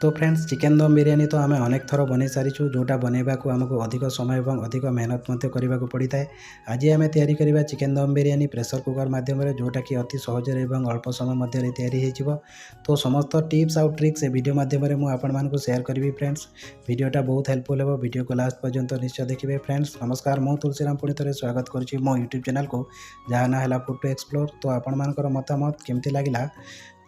तो friends chicken दम बिरयानी तो आम अनेक थर बन सारीचु जोटा बनवाक आमको अधिक समय और अधिक मेहनत करने पड़ी था। आज आम या चिकेन दम बिरयानी प्रेसर कुकर मध्यम जोटा कि अति सहजरे और अल्प समय मध्य तो समस्त टिप्स आउ ट्रिक्स ए वीडियो मध्यम मुझे शेयर करी। फ्रेंड्स वीडियोटा बहुत हेल्पफुल हो, वीडियो को लास्ट पर्यंत निश्चय देखिए। फ्रेंड्स नमस्कार, मु तुलसीराम पुणी थे स्वागत करुच्ची मो यूट्यूब चैनल को जहाँ ना है फूड टू एक्सप्लोर। तो आपण मानकर मतामत केमती लगिला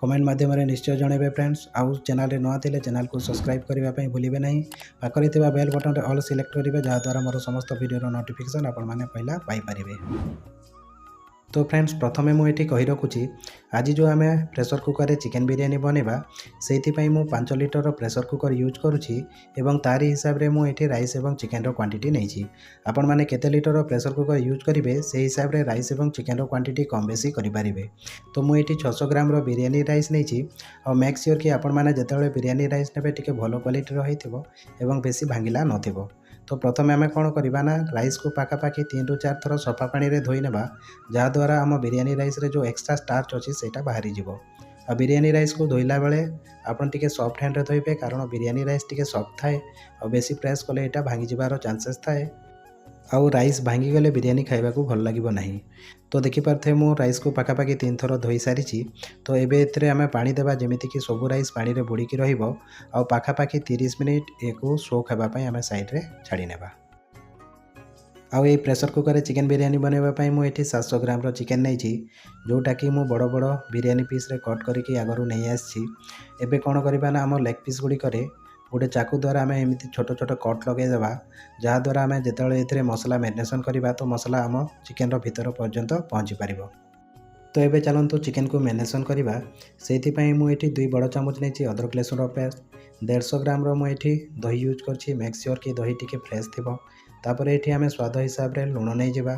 कमेंट माध्यम निश्चय जनइबे। फ्रेंड्स आउ चैनल नुआ थे चैनल को सब्सक्राइब करने भूलिए नहीं, पाखरे बेल बटन ऑल सिलेक्ट करेंगे जहाँद्वारा मोर समस्त वीडियो नोटिफिकेशन आपण मैंने पहला पाइपर। तो फ्रेंड्स प्रथमे मुझे कही रखुची आज जो आम प्रेसर कुकर चिकेन बिरयानी बनवा से 5 लिटर प्रेसर कुकर यूज करुँची एवं तारी हिसाब से मुझे राइस एवं चिकेन क्वांटिटी नहीं। आपण मैंने केते लिटर प्रेसर कुकर यूज करेंगे से हिसाब से राइस एवं चिकेन क्वांटिटी कम बेसी करें। तो मुझे 600 ग्राम बिरयानी राइस नहीं और मेक श्योर कि आपण मैंने जिते बिरयानी राइस ने टे भल क्वालिटी होती बेसी भांगिला नथिबो। तो प्रथम आम कौन करवा ना राइस को पाखापाखि 3 ରୁ 4 थर सफा पानी रे धोई नेबा जहाँद्वारा आम बिरयानी राइस रे जो एक्स्ट्रा स्टार्च अच्छी से बाहरी जीवो। आ बिरयानी राइस को धोइला बेले आपन टिके सॉफ्ट हैंड रे धोइबे कारण बिरयानी राइस टिके सॉफ्ट थाए और बेसी प्रेस कले एटा भांगी जिबार चांसेस थाए आउ राइस भांगी गले बिरयानी खाइबा को भल लागिबो नहीं। तो देखिपारे मु राइस को पाखापाखि 3 थर धोई सारी। तो एबे एथरे आमे पानी देबा जेमिति कि सबु राइस पानी रे बुड़ीकी रहिबो आउ पाखापाखि 30 मिनिट एको सोक हेबा पई आमे साइड रे छाड़ी नेबा। आउ ये प्रेसर कुकर चिकेन बिरयानी बनवाई मुझे 700 ग्राम चिकेन नहीं जोटा कि मु बड़ बड़ बिरयानी पीस रे कट करके आगरू नहीं आसी। एबे कौन करवा ना आम लेग पीस गुड़िक गोटे चाकू द्वारा आम एमती छोट छोट कट लगेदेवा जहाँद्वारा आम जिते मसला मैरिनेशन करवा तो मसला आम चिकेन भीतर पर्यंत पहुँची पार। तो ये चलतु चिकेन को मैरिनेशन करवा से मुझे 2 बड़ चामच नहीं अदरक लहसुन पेस्ट 150 ग्राम मुझे दही यूज कर मेक श्योर कि दही टिके फ्रेश थी। तापर ये आम स्वाद हिसाब से लुण नहीं जावा।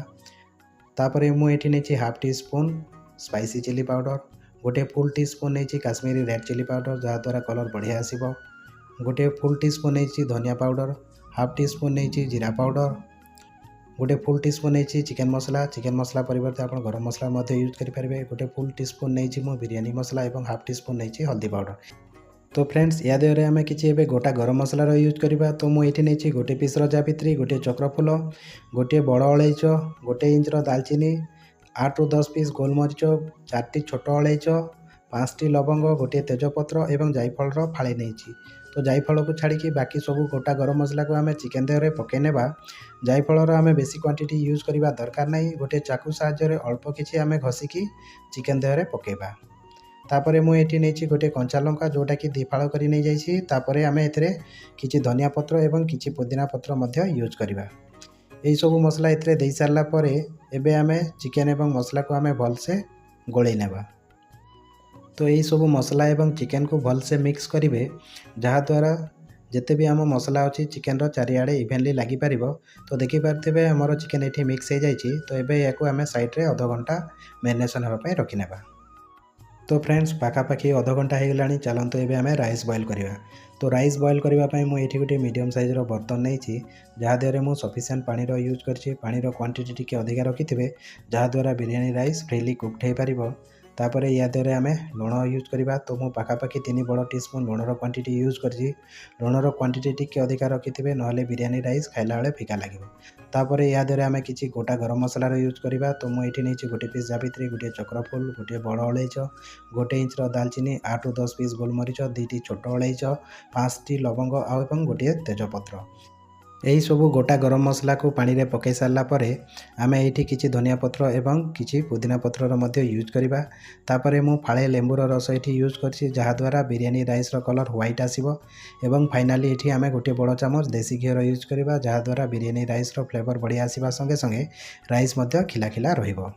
तापर मुझे नहीं half teaspoon spicy chilli powder, गोटे फुल टी स्पून नहीं काश्मीरी रेड चिली पाउडर जहाँद्वारा कलर बढ़िया आसो, गोटे फुल टी स्पून नहीं धनिया पाउडर, हाफ टी स्पून नहीं जीरा पाउडर, गोटे फुल टी स्पून नहीं चिकेन मसला परिवर्ते आप गरम मसला यूज करेंगे, गोटे फुल टी स्पून नहीं मो बिरयानी मसला और हाफ टी स्पून नहीं हल्दी पाउडर। तो फ्रेंड्स या देहरे आम कि गोटा गरम मसलार यूज करवा। तो मुझे नहीं गोटे पीस जावित्री, गोटे चक्रफूल, गोटे बड़ अलैच, गोटे इंच दालचीनी, 8 ରୁ 10 पीस गोलमरीच, 4टी छोट अलैच, 5टी लवंग, गोटे तेजपत्र और जायफल फाड़ी नहीं। तो जायफल को छाड़ी बाकी सब गोटा गरम मसला को आम चिकेन देहरे पकईनेबा। जायफलर आम बेसी क्वांटिटी यूज करवा दरकार नहीं, गोटे चाकू साहाय्य अल्प किसी आम घसिकी चिकेन देहरे पकेबा। तापर मुझे नहीं गोटे कंचा लंका जोटा कि 2 फाड़ कर नहीं जाइए। तापर आम ए कि धनिया पत्र और कि पुदीना पत्र यूज करवा। यही सब मसला ए दे सारापर एबे आम चिकेन एवं मसला को आम भलसे गोलई नेबा। तो यही सब मसला एवं चिकेन को भलसे मिक्स करेंगे जहाँद्वारा जिते भी आम मसला अच्छी चिकेन चारिआडे इवेनली लगी पार। तो देखिपारे आमर चिकेन ये मिक्स हो जाए। तो ये या आम साइड्रे अध घंटा मैरिनेशन होगापी रखिनेबा। तो फ्रेंड्स पाखापाखि अध घंटा हो गला, चलते ये आम राइस बॉयल करवा। तो राइस बॉयल करने मुझे गोटे मीडियम साइज बर्तन नहीं जहाँद्वारे मुझे सफिशिएंट पानी यूज कर पानी क्वांटिटी टी अधिका रखिथे जहाँद्वारा बिरयानी राइस फ्रीली कुक्ड हो पार। तापर या देहरे आम लुण यूज करवा। तो मुझे पाखापाखि 3 बड़ टी स्पून लुणर क्वांटिटी यूज कर लुणर क्वांटिटी टी अधिका रखिथे ना बिरयानी राइस खाइला बेले फिका लगे। तापर या देहरे आम कि गोटा गरम मसलार यूज करवा। तो मुझे नहीं गोटे पीस जावित्री, गोटे चक्रफूल, गोटे बड़ अलैच, गोटे इंच दालचीनी, 8 ରୁ 10 पीस गोलमरीच, 2टी छोट अलैच, 5टी लवंग और गोटे तेजपत्र। यही सब गोटा गरम मसला को पानी रे पकई सारापर आम ये कि धनिया पत्र एवं कि पुदीना पत्र यूज करवा। तापर मु फाड़े लेंबूर रस ये यूज कर जहाँद्वारा बिरयानी राइस कलर व्हाइट आसो। एवं फाइनाली ये आम गोटे बड़ चामच देसी घीर यूज करवा जहाँद्वारा बिरयानी राइस फ्लेवर बढ़िया आसवा संगे संगे राइस खिला खिला रहिबो।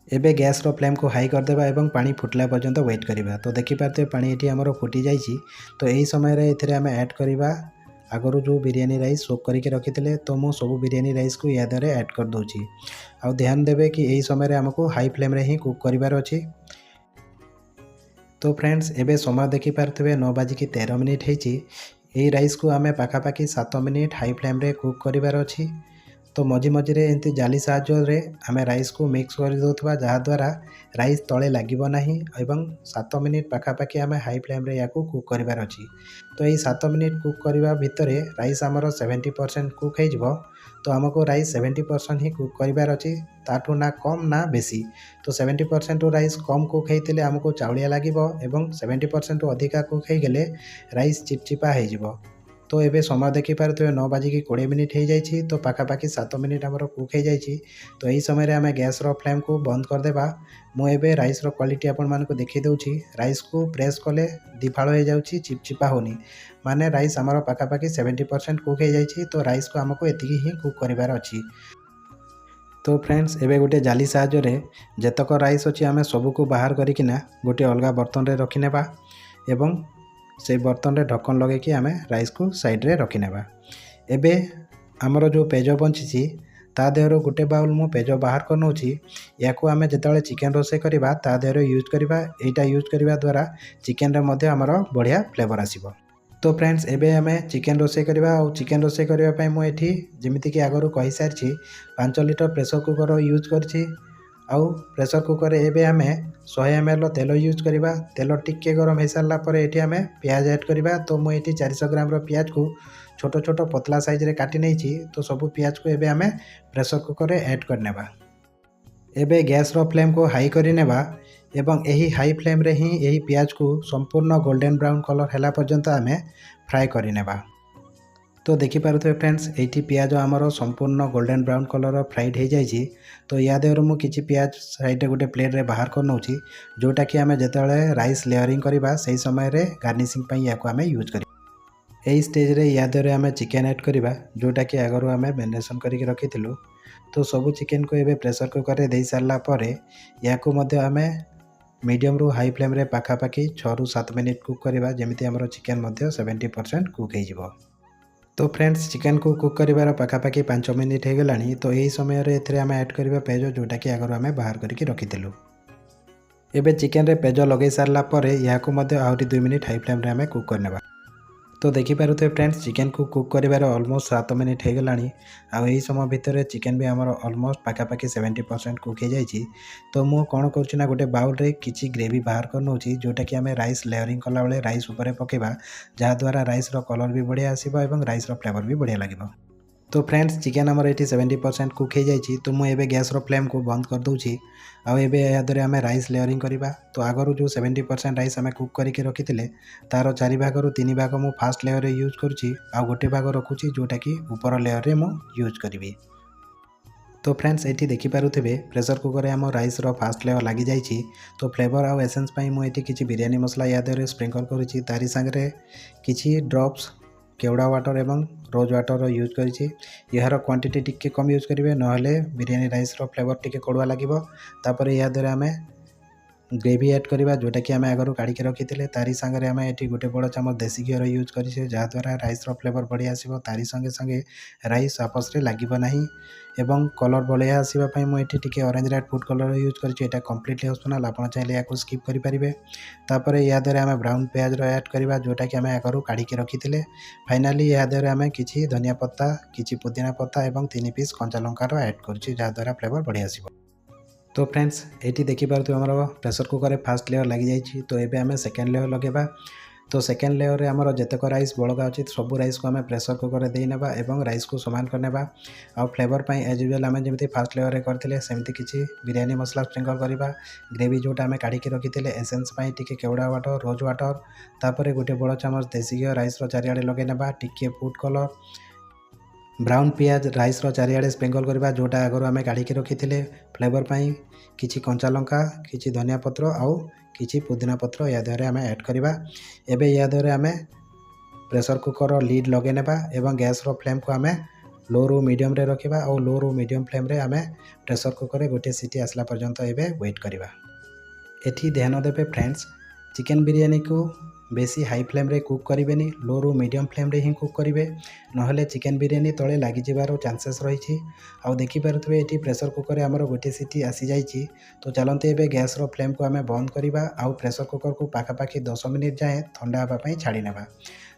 एबे गैस रो फ्लेम को हाई करदेबा एवं पानी फुटला पर्यंत वेट करवा। तो देखिपारे पानी ये आमर फुटी जाइए। तो यही समय ये आम ऐड करवा आगरू जो बिरयानी राइस सोक करके रखी थे। तो मु सब बिरयानी राइस को या देहरे ऐड कर दूची। आउ ध्यान देवे कि यही समय आमको हाई फ्लेम रे ही कुक करिवार अछि। तो फ्रेंड्स एबे समय देखि पारथबे 9:13 होइछि। यही राइस को आम पाखापाखि 7 मिनिट हाई फ्लेम रे कुक करिवार अछि। तो मझी मझिरे एमती जाली साहाय्य आमे राइस को मिक्स कर दउथबा जहाद्वारा राइस तले लागिब नाही एवं 7 मिनिट पाखापाखि आमे हाई फ्लेम रे याकू कुक करिवार अछि। तो यही 7 मिनिट कुक करवा भितरे राइस आमर 70% कुक हो। तो आमको राइस 70% ही कुक करिवार अछि, ताठू ना कम ना बेसी। तो 70% राइस कम कुक होइतिले आमको चाउलिया लागिबो एवं 70% अधिका कुक होइगले राइस चिपचिपा होइजिबो। तो एबे समय देखि पारुथिबे 9:20 हो जाइछि। तो पाखापाखि 7 मिनिट आमर कुक हो जाइछि। तो यही समय आमे गैस रो फ्लेम को बंद कर देबा। मु एबे राइस रो क्वालिटी आपण मानको देखि दउछि। राइस को प्रेस कले दिफाळ हो जाउछि, चिपचिपा होनी, माने राइस आमर पाखापाखि 70% कुक हो जाइछि। तो राइस को आमको एतिकी ही कुक करिवार अछि। तो फ्रेंड्स एबे गोटे जाली साहाय्य रे जेतक राइस अछि आमे सबु को बाहर करिकिना गोटे अलगा बर्तन रे रखि नेबा एवं से बर्तन रे ढक्कन लगे कि आमे राइस को साइड रे रखि नेबा। एबे आमर जो पेज बंचिछि ता देहरो गोटे बाउल मु पेज बाहर कर नउछि। याकू आमे जेतले चिकन रोसे करिबा ता देहरो यूज करिबा। एटा यूज करिबा द्वारा चिकन रे मध्ये आमर बढ़िया फ्लेवर आसीबो। तो फ्रेंड्स एबे आमे चिकन रोसे करिबा। और चिकन रोसे करिबा पई मु एठी जेमिति कि आगरु कहि सारछि 5 लिटर प्रेशर कुकर यूज करछि। आउ प्रेशर कुकर एबे आमे 100 ml तेल यूज करिबा। तेल टिके गरम हो सारला परे एठी आमे प्याज ऐड करिबा। तो मु एठी 400 ग्राम रो प्याज को छोटो छोटो पतला साइज रे काटि नैछि। तो सब प्याज को एबे आमे प्रेशर कुकर रे ऐड कर नेबा। एबे गैस रो फ्लेम को हाई करि नेबा एवं एही हाई फ्लेम रे ही एही प्याज को संपूर्ण गोल्डन ब्राउन कलर हैला पर्यंत आमे फ्राई करि नेबा। तो देखि पारुथिबे फ्रेंड्स एठी प्याज आमर संपूर्ण गोल्डन ब्राउन कलर फ्राइड हो जाइछि। तो या देहरो मु किछि प्याज साइड रे गोटे प्लेट रे बाहर कर नउछि, जोटा कि आमे जेतले राइस लेयरिंग करिबा सेही समय रे गार्निशिंग पई याको आमे यूज करिबा। एही स्टेज रे या देहरे आमे चिकन ऐड करिबा, जोटा कि आगरो आमे मैरिनेशन करिक रखिथिलु। तो सबु चिकन को एबे प्रेशर कुकर रे देई सारला परे याको मध्ये आमे मीडियम रु हाई फ्लेम रे पाखापाखि 6 रु 7 मिनिट कुक करिबा, जेमिति हमर चिकन मध्ये 70% कुक होइजिबो। तो फ्रेंड्स चिकन को कुक करिवार पाखापाखि 5 मिनिट हो गलानी। तो यही समय रे एथरे आमे ऐड करिबा पेज, जोटा कि आगरो आमे बाहर करिक रखिथिलु। एबे चिकन रे पेज लगै सारला परे याको मध्ये आउरी 2 मिनिट हाई फ्लेम रे आमे कुक करनेबा। तो देखि पारुथे फ्रेंड्स चिकन को कुक करिवार ऑलमोस्ट 7 मिनिट हो गलानी। आ एही समय भितर चिकन भी हमर ऑलमोस्ट पाखापाखि 70% कुक हो जाइछि। तो मु कोन करछि ना गोटे बाउल रे किछि ग्रेवी बाहर कर नउछि, जोटा कि आमे राइस लेयरिंग कला बेले राइस ऊपर पकेबा, जहा द्वारा राइस रो कलर भी बढ़िया आसीबो एवं राइस रो फ्लेवर भी बढ़िया लागिबो। तो फ्रेंड्स चिकन हमर एठी 70% कुक हो जाइछि। तो मु एबे गैस रो फ्लेम को बंद कर दउछि। आ एबे या दरे आमे राइस लेयरिंग करिबा। तो आगरो जो 70% राइस आमे कुक करिके रखिथिले तारो 4 भागरु 3 भाग मु फर्स्ट लेयर रे यूज करछि, आ गोटे भाग रखुछि जोटा कि ऊपर लेयर रे मु यूज करिवि। तो फ्रेंड्स एठी देखि पारुथिबे प्रेशर कुकर रे हमर राइस रो फर्स्ट लेयर लागि जाइछि। तो फ्लेवर आ एसेंस पई मु एठी किछि बिरयानी मसला या दरे स्प्रिंकल करिछि। तारी संगे किछि ड्रॉप्स केवड़ा वाटर एवं रोज वाटर यूज करिछि। यार क्वांटिटी टिके कम यूज करिवे, नहले बिरयानी राइस रो फ्लेवर टिके कड़वा लागिबो। तापर या दरे आमे ग्रेवी ऐड करिबा, जोटा कि आमे आगरो काढी के रखिथिले। तारी संगे आमे एठी गोटे बड़ चमच देसी घी यूज करिछे, जहा द्वारा राइस रो फ्लेवर बढ़िया आसीबो। तारी संगे संगे राइस आपस रे लागिबो नाही एवं कलर बढ़िया आसीबा पई मु एठी टिके orange red food colour use करिछे। एटा कंप्लीटली ऑप्शनल, आपण चाहिले याको स्किप करि परिबे। तापर या दरे आमे ब्राउन प्याज रो ऐड करिबा, जोटा कि आमे आगरो काढी के रखिथिले। फाइनली या दरे आमे किछि धनिया पत्ता, किछि पुदीना पत्ता एवं 3 पीस कंचा लंका रो ऐड करछि, जहा द्वारा फ्लेवर बढ़िया आसीबो। तो फ्रेंड्स एठी देखि पारथु हमर प्रेशर कुकर रे फर्स्ट लेयर लागि जाइछि। तो एबे आमे सेकंड लेयर लगेबा। तो सेकंड लेयर रे हमर जेतक राइस बळगा अछि सब राइस को आमे प्रेशर कुकर रे देइ नेबा एवं राइस को समान कर नेबा। आ फ्लेवर पई एज यूजुअल आमे जेमिति फर्स्ट लेयर रे करथिले सेमिति किछि बिरयानी मसला स्प्रिंकल करिबा। ग्रेवी जोटा आमे काढी के रखिथिले एसेंस पई टिके केवड़ा वाटर, रोज वाटर, तापरे गोटे बड़ चमच देसी घी राइस रो चारिआडे लगे नेबा। टिके फूड कलर, ब्राउन पियाज राइस रो चारिआडे स्प्रिंकल करिबा, जोटा आगरो आमे काढी के रखिथिले। फ्लेवर पई किछि कंचा लंका, किछि धनिया पत्र आउ किछि पुदीना पत्र या देहरे आमे ऐड करिबा। एबे या देहरे आमे प्रेशर कुकर रो लीड लगे नेबा एवं गैस रो फ्लेम को आमे लो रु मीडियम रे रखिबा। और लो रु मीडियम फ्लेम रे आमे प्रेशर कुकर रे गोटे सीटी आसला पर्यंत एबे वेट करिबा। एठी ध्यान देबे फ्रेंड्स चिकन बिरयानी को बेसी हाई फ्लेम रे कुक करिवेनी, लो रु मीडियम फ्लेम रे ही कुक करिवे, नहले चिकन बिरयानी तळे लागि जिबारो चांसेस रहिछि। आ देखि पारुथबे एठी प्रेशर कुकर रे हमर गोटे सीटी आसी जाइछि। तो चलंते एबे गैस रो फ्लेम को आमे बंद करिबा। आ प्रेशर कुकर को पाखा पाखी 10 मिनिट जाए ठंडा हबा पई छाडी नेबा।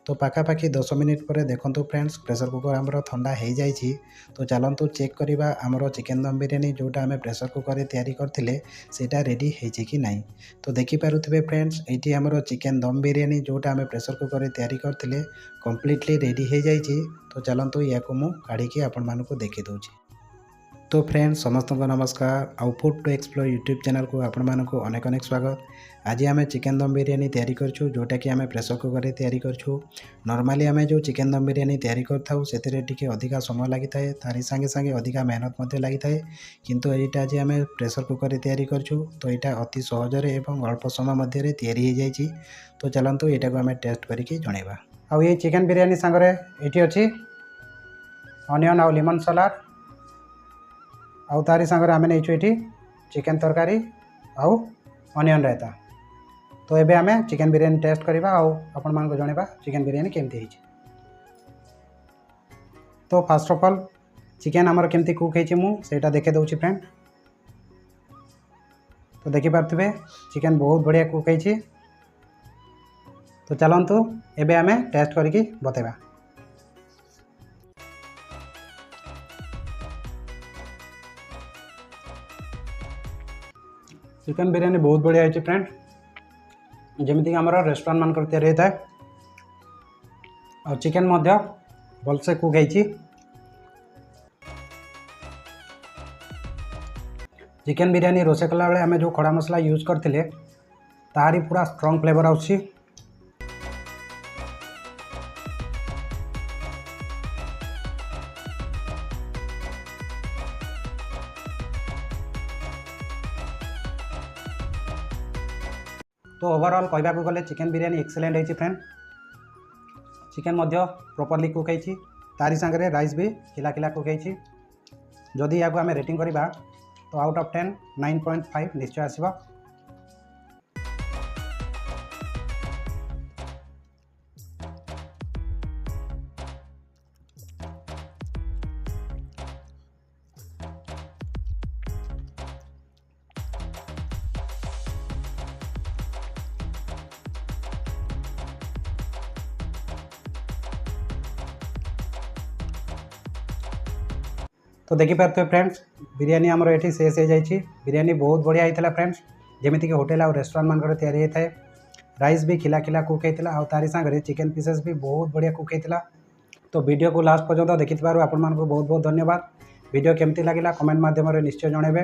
तो पाखापाखि 10 मिनिट पर देखंतु फ्रेंड्स प्रेशर कुकर आमर ठंडा हो जाइए। तो चलतु चेक करवा आमर चिकेन दम बिरयानी जोटा आम प्रेशर कुकर रे तैयारी करथिले सेटा रेडी होइछि कि नहीं। तो देखिपारुथिबे फ्रेंड्स एटी आमर चिकेन दम बिरयानी जोटा आम प्रेशर कुकर रे तैयारी करथिले कंप्लीटली रेडी हो जाइए। तो चलतु या मु काढ़ी आपण मानकु देखि दउछि। तो फ्रेंड्स समस्त को नमस्कार आउ food to explore YouTube channel को आपण मानकु अनेक अनेक स्वागत। आज आम चिकेन दम बिरयानी तैयारी करछु जोटा कि आम प्रेशर कुकर रे तैयारी करछु। नॉर्मली आम जो चिकेन दम बिरयानी तैयारी करथाउ सेतिरे टिके अधिका समय लागि थाए तारी संगे संगे अधिका मेहनत मध्य लागि थाए। किंतु एटा आज आम प्रेशर कुकर रे तैयारी करछु तो एटा अति सहज रे एवं अल्प समय मध्य रे तैयारी हो जाइछि। तो चलंतु एटा को आम टेस्ट करिकि जणेबा। आउ ये चिकेन बिरयानी संगे एटी अछि ऑनियन आउ लेमन सलाड आउ तारी संगे आम नहीं ये चिकेन तरकारी आउ ऑनियन रायता। तो एबे आम चिकेन बिरयानी टेस्ट करवा आउ आपण मानको जणेबा चिकेन बिरयानी केमती होइछि। तो फास्ट ऑफ ऑल चिकेन आमर केमती कुक होइछि मु सेटा देखे दउछि फ्रेंड। तो देखि पारथिबे चिकेन बहुत बढ़िया कुक होइछि। तो चलंतु एबे आम टेस्ट करिकि बतेबा। चिकेन बिरयानी बहुत बढ़िया है फ्रेंड, जमीक आम रेस्टोरेंट मान तैयारी होता है और चिकेन भलसे कुक होइछि। चिकेन बिरयानी रोषे कला बेले आम जो खड़ा मसला यूज करते तारी पूरा स्ट्रॉन्ग फ्लेवर आउछि। तो ओवरऑल कहवा गले चिकेन बिरयानी एक्सीलेंट है फ्रेंड। चिकेन प्रॉपर्ली कुक होइछि तारी संगे राइस भी खिला खिला कुक होइछि। जदि या आम रेटिंग करवा तो आउट ऑफ 10 9.5 निश्चय आसबा। तो देखिपारे फ्रेंड्स बिरयानी आमर ये शेष हो जाइए। बिरयानी बहुत बढ़िया होता फ्रेंड्स, जमीक होटेल और रेस्टोरेंट मान तैयारी होता है। राइस भी खिला खिला कुक होता और तारी सागर चिकेन पीसेस भी बहुत बढ़िया कुक होता। तो वीडियो को लास्ट पर्यंत देखिथिबारु आपण मानकु बहुत बहुत धन्यवाद। वीडियो केमती लगिला कमेंट माध्यम निश्चय जणेबे।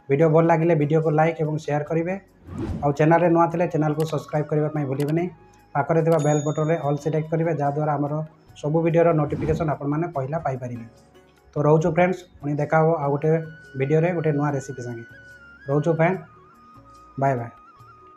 वीडियो भल लगिले वीडियो को लाइक और शेयर करेंगे और चैनल नुआ थे चैनल को सब्सक्राइब करने भूलिए नहीं। पाखरे थिबा बेल बटन में ऑल सिलेक्ट करेंगे जहाँद्वारा आमर सबू वीडियो नोटिफिकेशन आपण मैंने पहला पाइपर। तो रोचु फ्रेंड्स पुणी देखा हो आ गोटे वीडियो रे गोटे नुआ रेसिपी संगे। रोचु फ्रेंड बाय बाय।